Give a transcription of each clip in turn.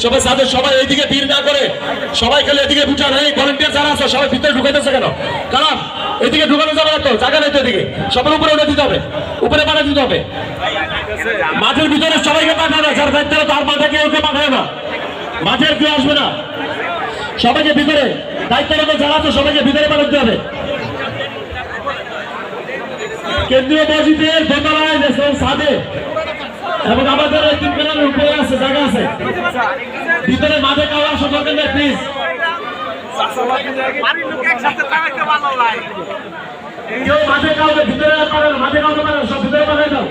সবাই সাথে সবাই এইদিকে ভিড় না করে সবাই খালি এদিকে ঢুকান। এই ভলান্টিয়ার যারা আছে সবাই ভিতরে ঢুকাইতেছে কেন? কারণ এদিকে ঢুকানো যাবে না, তো জায়গা নেই তো এদিকে। সবার উপরে উঠে দিতে হবে, উপরে পাঠা দিতে হবে। মাঠের ভিতরে সবাইকে পাঠাবে, যার দায়িত্ব তার মাঠে কেউ পাঠায় না, মাঠের কেউ আসবে না। সবাইকে ভিতরে দায়িত্ব যারা আছে সবাইকে ভিতরে পাঠাতে হবে। কেন্দ্রীয় মসজিদের দোতলায় ছাদে এবং আমাদের এই তিন প্যানেলের উপরে আছে, জায়গা আছে। ভিতরে মাঠে কাউ আসা দরকার নেই, প্লিজ। কেউ মাঠে কাউকে ভিতরে পারে না, মাঠে কাউকে পারে না, সব ভিতরে পাঠাই দাও।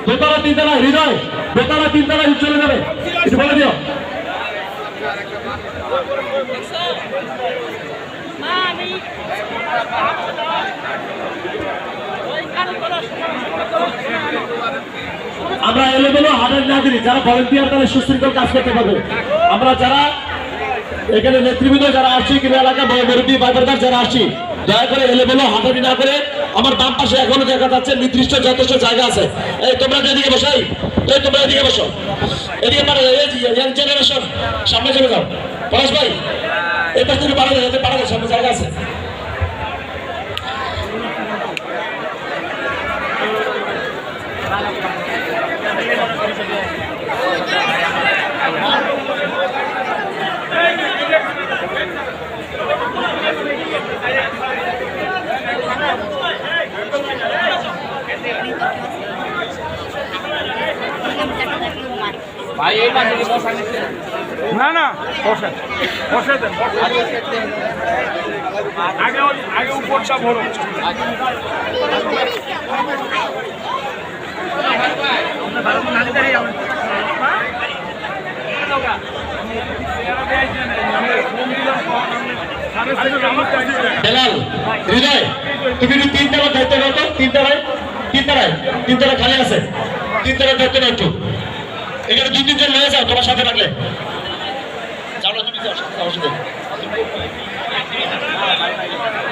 দোতলা তিনতলা হৃদয়, দোতলা তিনতলা চলে যাবে, একটু বলে দিও। আমরা এলোমেলো হাটের না দিই, যারা ভলেন্টিয়ার তারা সুশৃঙ্খল কাজ করতে পারবে। আমরা যারা এখানে নেতৃবৃন্দ যারা আসছি কিংবা এলাকা মুরব্বী বাইবারদার যারা আসছি, দয়া করে এলোমেলো হাঁটাহাঁটি না করে আমার বাম পাশে এখনো দেখা যাচ্ছে নির্দিষ্ট যথেষ্ট জায়গা আছে। এই তোমরা এদিকে বসাই, এই তোমরা এদিকে বসো, এদিকে পারে ইয়াং জেনারেশন সামনে চলে যাও। পলাশ ভাই এই পাশ থেকে পারা যায়, পারা যায়, সামনে জায়গা আছে। ভাই এই পাশে বসা না না বসে বসে দেন, আগে আগে উপরটা ভরো। বেলাল, হৃদয়, তুমি তিনতলা দায়িত্ব নাও তো। তিনতলা খালি আছে, তিনতলা দায়িত্ব নাও একটু। এখানে দুই তিনজন নিয়ে যাও তোমার সাথে রাখলে। যাও না তুমি, যাও অসুবিধা।